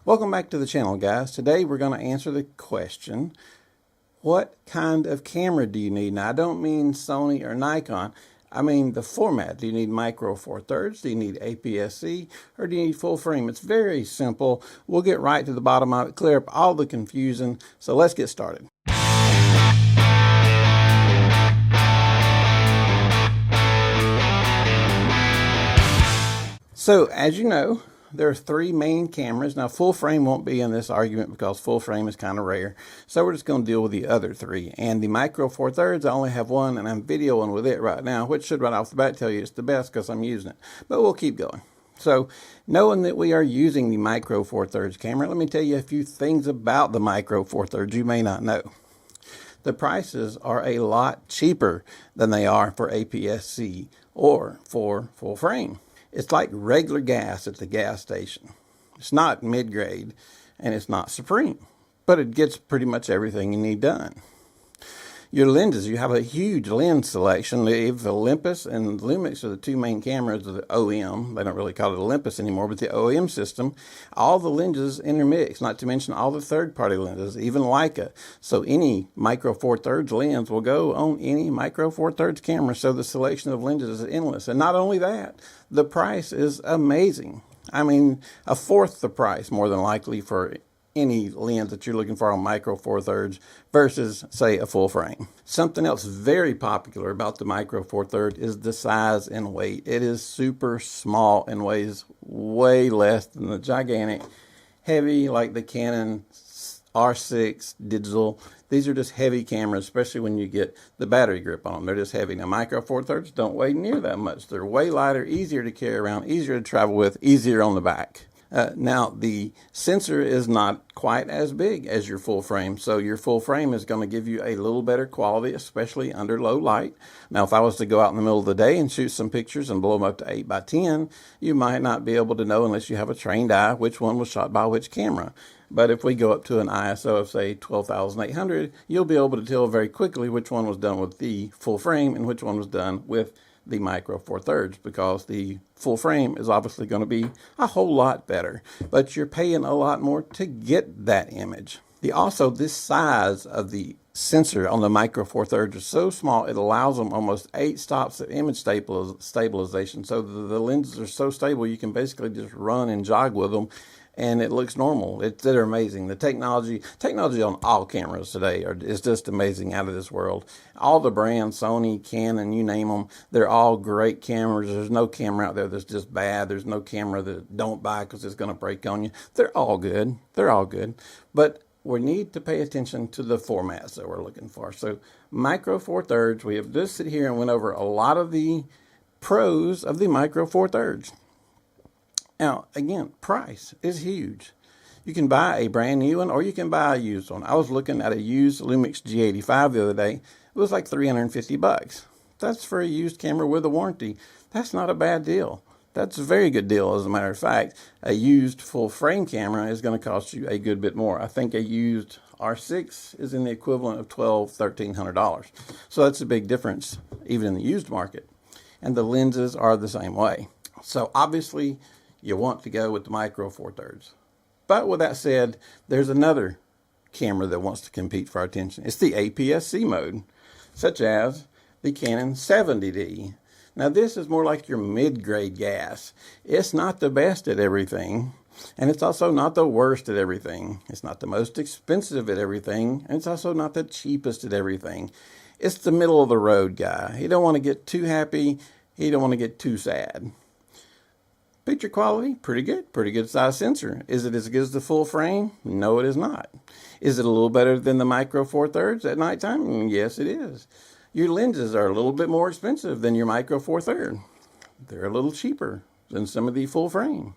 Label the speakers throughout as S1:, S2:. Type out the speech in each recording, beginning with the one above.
S1: Welcome back to the channel, guys. Today we're going to answer the question, what kind of camera do you need? Now, I don't mean Sony or Nikon. I mean the format. Do you need micro four thirds? Do you need APS-C? Or do you need full frame? It's very simple. We'll get right to the bottom of it, clear up all the confusion. So let's get started. So as you know, there are three main cameras. Now, full frame won't be in this argument because full frame is kind of rare. So we're just going to deal with the other three. And the micro four thirds, I only have one, and I'm videoing with it right now, which should right off the bat tell you it's the best because I'm using it. But we'll keep going. So knowing that we are using the micro four thirds camera, let me tell you a few things about the micro four thirds you may not know. The prices are a lot cheaper than they are for APS-C or for full frame. It's like regular gas at the gas station. It's not mid-grade and it's not supreme, but it gets pretty much everything you need done. Your lenses, you have a huge lens selection. The Olympus and Lumix are the two main cameras of the OEM. They don't really call it Olympus anymore, but the OEM system, all the lenses intermix, not to mention all the third-party lenses, even Leica. So any micro four thirds lens will go on any micro four thirds camera. So the selection of lenses is endless. And not only that, the price is amazing. I mean, a fourth the price, more than likely, for any lens that you're looking for on micro four thirds versus, say, a full frame. Something else very popular about the micro four thirds is the size and weight. It is super small and weighs way less than the gigantic, heavy, like the Canon R6 digital. These are just heavy cameras, especially when you get the battery grip on them. They're just heavy. Now, micro four thirds don't weigh near that much. They're way lighter, easier to carry around, easier to travel with, easier on the back. Now, the sensor is not quite as big as your full frame, so your full frame is going to give you a little better quality, especially under low light. Now, if I was to go out in the middle of the day and shoot some pictures and blow them up to 8x10, you might not be able to know, unless you have a trained eye, which one was shot by which camera. But if we go up to an ISO of, say, 12,800, you'll be able to tell very quickly which one was done with the full frame and which one was done with the micro four thirds, because the full frame is obviously going to be a whole lot better, but you're paying a lot more to get that image. Also, this size of the sensor on the micro four thirds is so small, it allows them almost 8 stops of image stabilization. So the lenses are so stable, you can basically just run and jog with them, and it looks normal. They're amazing. The technology on all cameras today is just amazing, out of this world. All the brands, Sony, Canon, you name them, they're all great cameras. There's no camera out there that's just bad. There's no camera that don't buy because it's going to break on you. They're all good. They're all good. But we need to pay attention to the formats that we're looking for. So micro four thirds, we have just sit here and went over a lot of the pros of the micro four thirds. Now, again, price is huge. You can buy a brand new one or you can buy a used one. I was looking at a used Lumix G85 the other day. It was like $350. That's for a used camera with a warranty. That's not a bad deal. That's a very good deal, as a matter of fact. A used full frame camera is going to cost you a good bit more. I think a used R6 is in the equivalent of $1,200, $1,300. So that's a big difference, even in the used market. And the lenses are the same way. So obviously, you want to go with the micro four thirds. But with that said, there's another camera that wants to compete for our attention. It's the APS-C mode, such as the Canon 70D. Now, this is more like your mid-grade gas. It's not the best at everything, and it's also not the worst at everything. It's not the most expensive at everything, and it's also not the cheapest at everything. It's the middle of the road guy. You don't want to get too happy. You don't want to get too sad. Picture quality, pretty good size sensor. Is it as good as the full frame? No, it is not. Is it a little better than the micro four thirds at nighttime? Yes, it is. Your lenses are a little bit more expensive than your micro four third. They're a little cheaper than some of the full frame.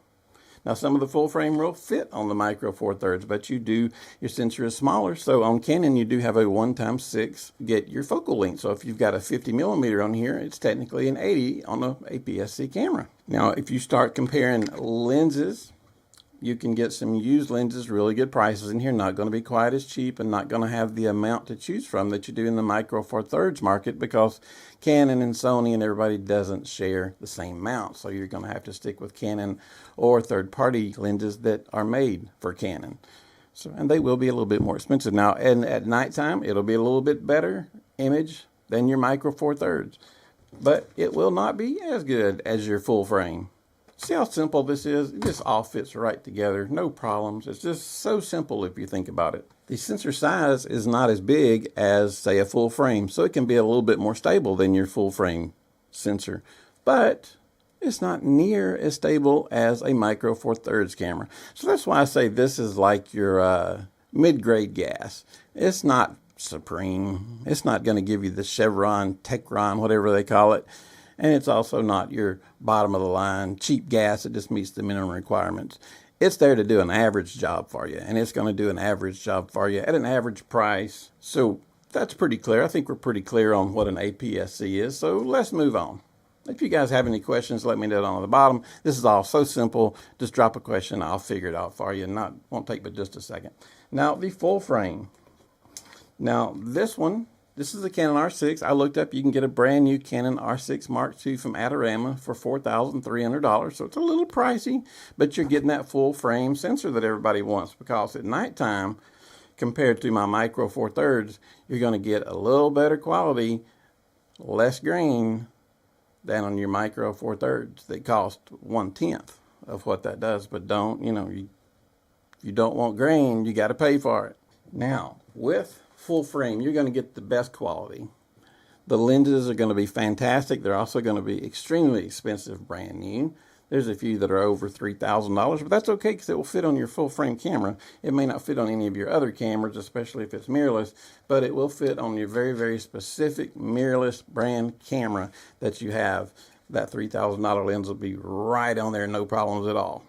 S1: Now, some of the full frame will fit on the micro four thirds, but your sensor is smaller. So on Canon, you do have a 1x6 get your focal length. So if you've got a 50mm on here, it's technically an 80 on the APS-C camera. Now, if you start comparing lenses You can get some used lenses, really good prices in here, not going to be quite as cheap and not going to have the amount to choose from that you do in the Micro Four Thirds market, because Canon and Sony and everybody doesn't share the same amount. So you're going to have to stick with Canon or third-party lenses that are made for Canon. So, and they will be a little bit more expensive. Now, and at nighttime, it'll be a little bit better image than your Micro Four Thirds, but it will not be as good as your full frame. See how simple this is? It just all fits right together, no problems. It's just so simple if you think about it. The sensor size is not as big as, say, a full frame, so it can be a little bit more stable than your full frame sensor, but it's not near as stable as a Micro Four Thirds camera. So that's why I say this is like your mid-grade gas. It's not supreme. It's not going to give you the Chevron, Techron, whatever they call it. And it's also not your bottom of the line cheap gas that just meets the minimum requirements. It's there to do an average job for you, and it's going to do an average job for you at an average price. So that's pretty clear. I think we're pretty clear on what an APS-C is, so let's move on. If you guys have any questions, let me know down on the bottom. This is all so simple. Just drop a question. I'll figure it out for you. Won't take but just a second. Now, the full frame. Now, this is a Canon R6. I looked up, you can get a brand new Canon R6 Mark II from Adorama for $4,300. So it's a little pricey, but you're getting that full frame sensor that everybody wants, because at nighttime, compared to my Micro Four Thirds, you're going to get a little better quality, less grain than on your Micro Four Thirds that cost 1/10 of what that does. But you don't want grain, you got to pay for it. Now, with full frame, you're going to get the best quality. The lenses are going to be fantastic. They're also going to be extremely expensive, brand new. There's a few that are over $3,000, but that's okay because it will fit on your full frame camera. It may not fit on any of your other cameras, especially if it's mirrorless, but it will fit on your very, very specific mirrorless brand camera that you have. That $3,000 lens will be right on there, no problems at all.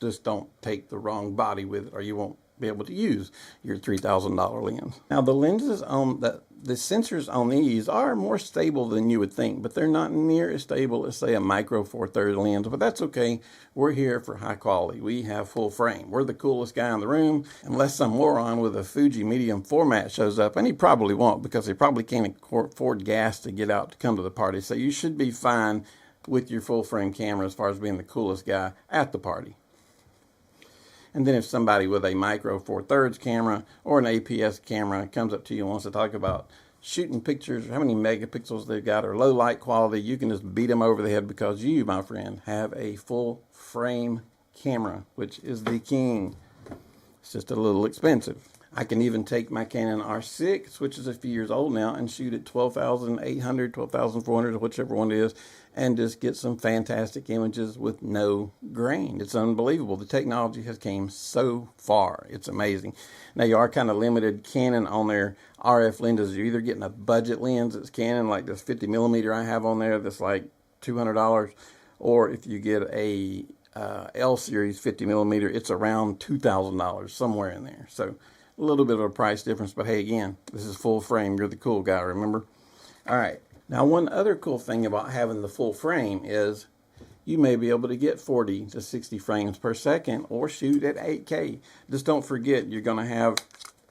S1: Just don't take the wrong body with it, or you won't be able to use your $3,000 lens. Now, the lenses on the sensors on these are more stable than you would think, but they're not near as stable as, say, a Micro Four Thirds lens. But that's okay. We're here for high quality. We have full frame. We're the coolest guy in the room, unless some moron with a Fuji medium format shows up, and he probably won't, because he probably can't afford gas to get out to come to the party. So you should be fine with your full frame camera as far as being the coolest guy at the party. And then if somebody with a Micro Four Thirds camera or an APS camera comes up to you and wants to talk about shooting pictures, how many megapixels they've got, or low light quality, you can just beat them over the head, because you, my friend, have a full frame camera, which is the king. It's just a little expensive. I can even take my Canon R6, which is a few years old now, and shoot at 12,800, 12,400, or whichever one it is, and just get some fantastic images with no grain. It's unbelievable. The technology has came so far. It's amazing. Now, you are kind of limited Canon on their RF lenses. You're either getting a budget lens that's Canon, like this 50 millimeter I have on there that's like $200, or if you get a L series 50 millimeter, it's around $2,000, somewhere in there. So a little bit of a price difference, but hey, again, this is full frame. You're the cool guy, remember? All right. Now, one other cool thing about having the full frame is you may be able to get 40 to 60 frames per second or shoot at 8K. Just don't forget, you're going to have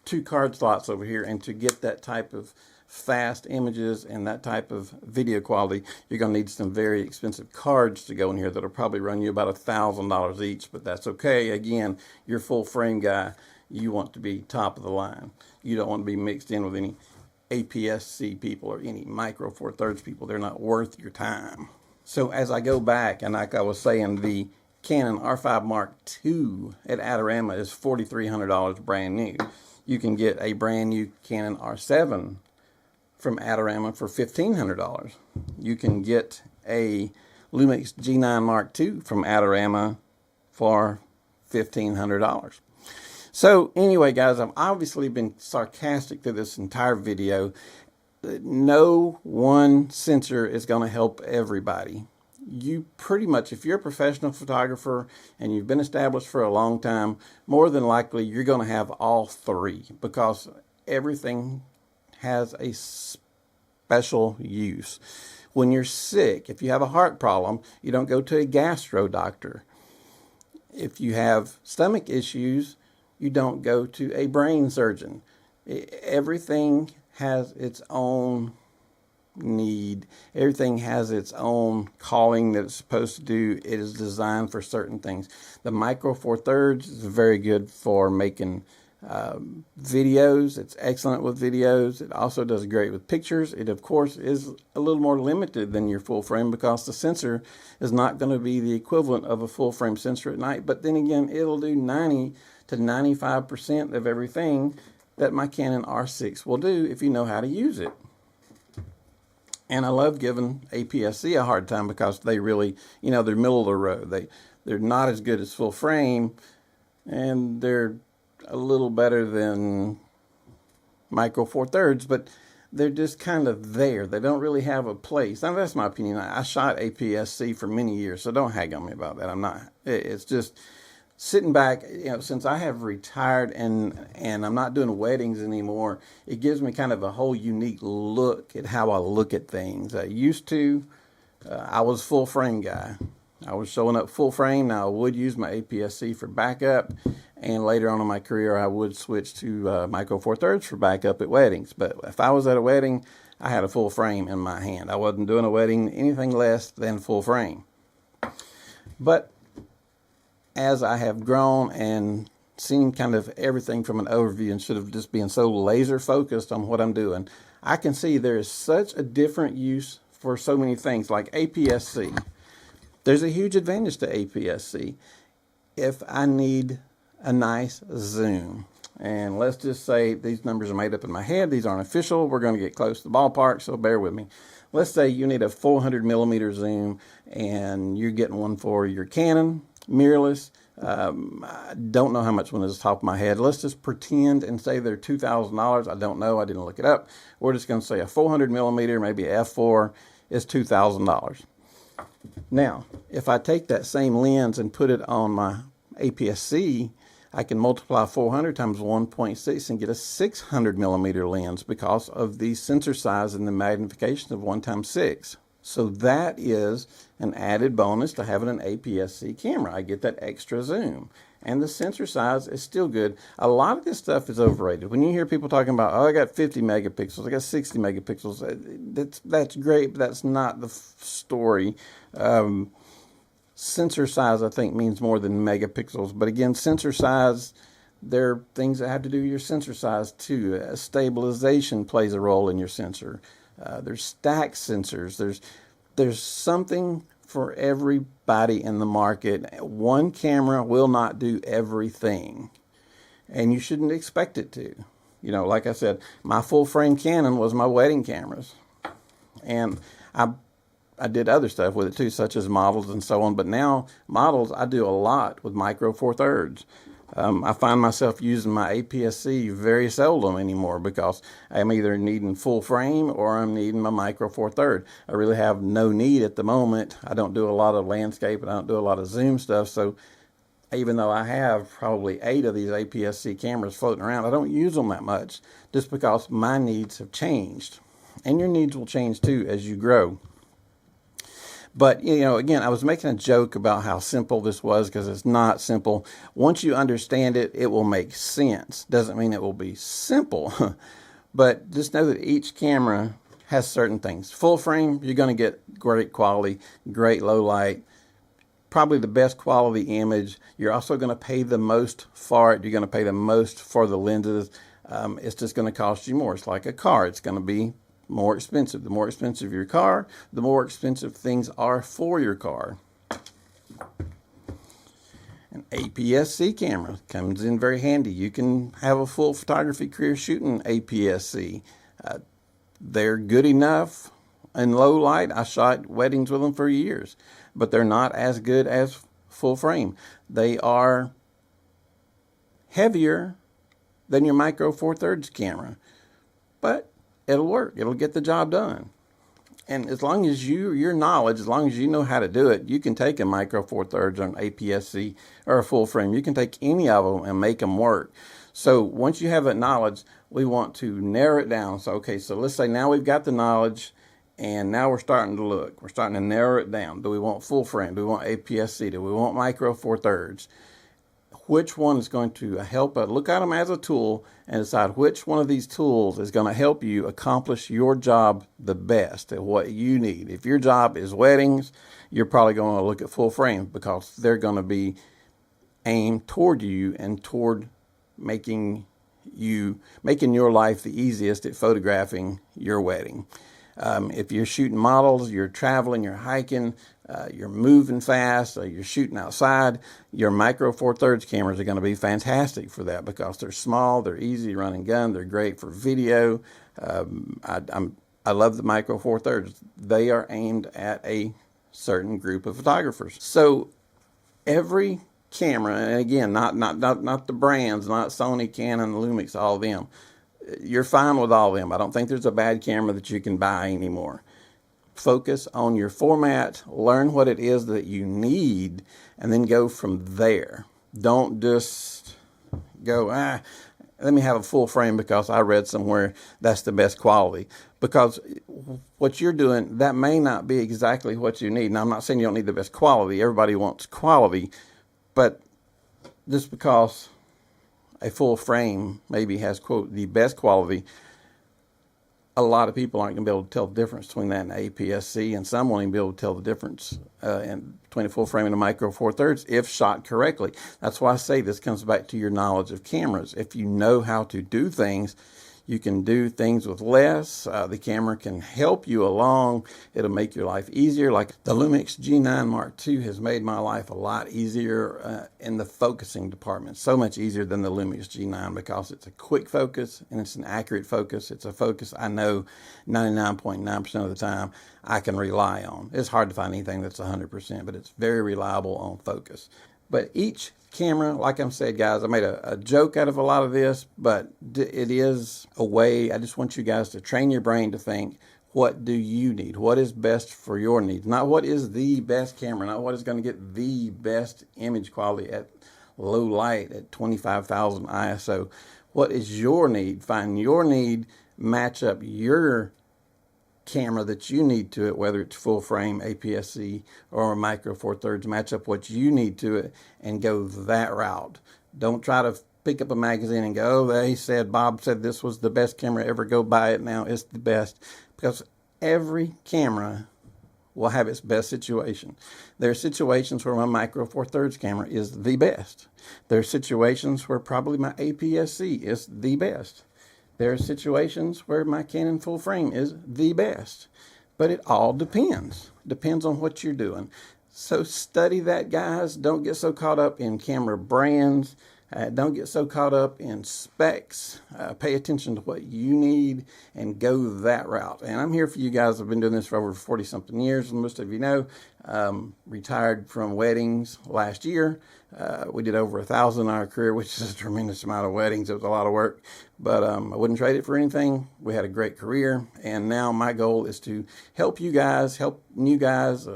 S1: 2 card slots over here, and to get that type of fast images and that type of video quality, you're going to need some very expensive cards to go in here that'll probably run you about $1,000 each, but that's okay. Again, you're full frame guy. You want to be top of the line. You don't want to be mixed in with any APS-C people or any Micro Four Thirds people. They're not worth your time. So as I go back, and like I was saying, the Canon R5 Mark II at Adorama is $4,300 brand new. You can get a brand new Canon R7 from Adorama for $1,500. You can get a Lumix G9 Mark II from Adorama for $1,500. So anyway, guys, I've obviously been sarcastic through this entire video. No one sensor is going to help everybody. You pretty much, if you're a professional photographer and you've been established for a long time, more than likely you're going to have all 3, because everything has a special use. When you're sick, if you have a heart problem, you don't go to a gastro doctor. If you have stomach issues, you don't go to a brain surgeon. Everything has its own need. Everything has its own calling that it's supposed to do. It is designed for certain things. The Micro Four Thirds is very good for making videos. It's excellent with videos. It also does great with pictures. It, of course, is a little more limited than your full frame because the sensor is not going to be the equivalent of a full frame sensor at night. But then again, it'll do 90 to 95% of everything that my Canon R6 will do if you know how to use it. And I love giving APS-C a hard time because they really, they're middle of the road. They're not as good as full frame, and they're a little better than Micro Four Thirds, but they're just kind of there. They don't really have a place. Now, that's my opinion. I shot APS-C for many years, so don't hag on me about that. I'm not. It's just sitting back, since I have retired and I'm not doing weddings anymore, it gives me kind of a whole unique look at how I look at things. I used to, I was full frame guy. I was showing up full frame. Now I would use my APS-C for backup, and later on in my career I would switch to Micro Four Thirds for backup at weddings. But if I was at a wedding, I had a full frame in my hand. I wasn't doing a wedding anything less than full frame. But as I have grown and seen kind of everything from an overview instead of just being so laser focused on what I'm doing, I can see there is such a different use for so many things like APS-C. There's a huge advantage to APS-C if I need a nice zoom. And let's just say these numbers are made up in my head. These aren't official. We're going to get close to the ballpark, so bear with me. Let's say you need a 400 millimeter zoom and you're getting one for your Canon mirrorless. I don't know how much one is off the top of my head. Let's just pretend and say they're $2,000. I don't know. I didn't look it up. We're just going to say a 400 millimeter, maybe a f4, is $2,000. Now, if I take that same lens and put it on my APS-C, I can multiply 400 times 1.6 and get a 600 millimeter lens because of the sensor size and the magnification of 1 times 6. So that is an added bonus to having an APS-C camera. I get that extra zoom. And the sensor size is still good. A lot of this stuff is overrated. When you hear people talking about, oh, I got 50 megapixels, I got 60 megapixels, that's great, but that's not the story. Sensor size, I think, means more than megapixels. But again, sensor size, there are things that have to do with your sensor size too. Stabilization plays a role in your sensor. There's stack sensors. There's something for everybody in the market. One camera will not do everything, and you shouldn't expect it to. Like I said, my full frame Canon was my wedding cameras, and I did other stuff with it too, such as models and so on. But now models, I do a lot with Micro Four Thirds. I find myself using my APS-C very seldom anymore because I'm either needing full frame or I'm needing my Micro Four Thirds. I really have no need at the moment. I don't do a lot of landscape and I don't do a lot of zoom stuff. So even though I have probably 8 of these APS-C cameras floating around, I don't use them that much just because my needs have changed. And your needs will change too as you grow. But, again, I was making a joke about how simple this was because it's not simple. Once you understand it, it will make sense. Doesn't mean it will be simple. But just know that each camera has certain things. Full frame, you're going to get great quality, great low light, probably the best quality image. You're also going to pay the most for it. You're going to pay the most for the lenses. It's just going to cost you more. It's like a car. It's going to be more expensive. The more expensive your car, the more expensive things are for your car. An APS-C camera comes in very handy. You can have a full photography career shooting APS-C. They're good enough in low light. I shot weddings with them for years, but they're not as good as full frame. They are heavier than your Micro Four Thirds camera, but it'll work. It'll get the job done. And as long as your knowledge, as long as you know how to do it, you can take a Micro Four Thirds or an APS-C or a full frame. You can take any of them and make them work. So once you have that knowledge, we want to narrow it down. So, okay, so let's say now we've got the knowledge And now we're starting to look. We're starting to narrow it down. Do we want full frame? Do we want APS-C? Do we want micro four thirds? Which one is going to help us? Look at them as a tool and decide which one of these tools is going to help you accomplish your job the best at what you need. If your job is weddings, you're probably going to look at full frame because they're going to be aimed toward you and toward making your life the easiest at photographing your wedding. If you're shooting models, you're traveling, you're hiking, you're moving fast, you're shooting outside, your micro four thirds cameras are going to be fantastic for that because they're small, they're easy to run and gun, they're great for video. I love the micro four thirds. They are aimed at a certain group of photographers. So every camera, and again, not the brands, not Sony, Canon, Lumix, all of them. You're fine with all of them. I don't think there's a bad camera that you can buy anymore. Focus on your format, learn what it is that you need, and then go from there. Don't just go, let me have a full frame because I read somewhere that's the best quality. Because what you're doing, that may not be exactly what you need. Now, I'm not saying you don't need the best quality. Everybody wants quality. But just because a full frame maybe has, quote, the best quality, a lot of people aren't going to be able to tell the difference between that and APS-C, and some won't even be able to tell the difference between a full frame and a micro four thirds if shot correctly. That's why I say this comes back to your knowledge of cameras. If you know how to do things, you can do things with less. The camera can help you along. It'll make your life easier. Like the Lumix G9 Mark II has made my life a lot easier in the focusing department. So much easier than the Lumix G9 because it's a quick focus and it's an accurate focus. It's a focus I know 99.9% of the time I can rely on. It's hard to find anything that's 100%, but it's very reliable on focus. But each camera, like I said, guys, I made a joke out of a lot of this, but it is a way. I just want you guys to train your brain to think, what do you need? What is best for your needs? Not what is the best camera, not what is going to get the best image quality at low light at 25,000 ISO. What is your need? Find your need, match up your camera that you need to it, whether it's full frame, APS-C, or a micro four thirds, match up what you need to it and go that route. Don't try to pick up a magazine and go, oh, Bob said this was the best camera ever, go buy it now, it's the best. Because every camera will have its best situation. There are situations where my micro four thirds camera is the best. There are situations where probably my APS-C is the best. There are situations where my Canon full frame is the best, but it all depends. Depends on what you're doing. So study that, guys. Don't get so caught up in camera brands. Don't get so caught up in specs. Pay attention to what you need and go that route. And I'm here for you guys. I've been doing this for over 40-something years. Most of you know, retired from weddings last year. We did over 1,000 in our career, which is a tremendous amount of weddings. It was a lot of work, but I wouldn't trade it for anything. We had a great career, and now my goal is to help you guys, help new guys,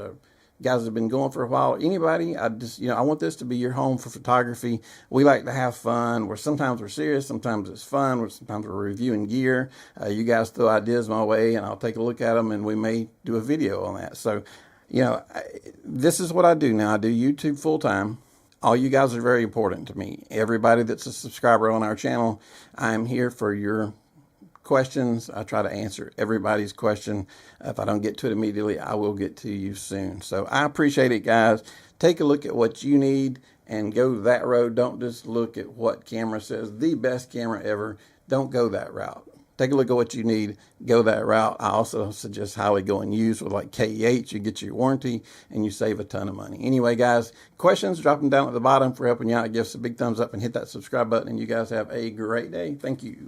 S1: guys that have been going for a while. Anybody, I want this to be your home for photography. We like to have fun. Sometimes we're serious, sometimes it's fun, sometimes we're reviewing gear. You guys throw ideas my way, and I'll take a look at them, and we may do a video on that. So, this is what I do now. I do YouTube full time. All you guys are very important to me. Everybody that's a subscriber on our channel, I'm here for your questions. I try to answer everybody's question. If I don't get to it immediately, I will get to you soon. So I appreciate it, guys. Take a look at what you need and go that road. Don't just look at what camera says the best camera ever. Don't go that route. Take a look at what you need, go that route. I also suggest highly going used with like KEH. You get your warranty and you save a ton of money. Anyway, guys, questions, drop them down at the bottom for helping you out. Give us a big thumbs up and hit that subscribe button. And you guys have a great day. Thank you.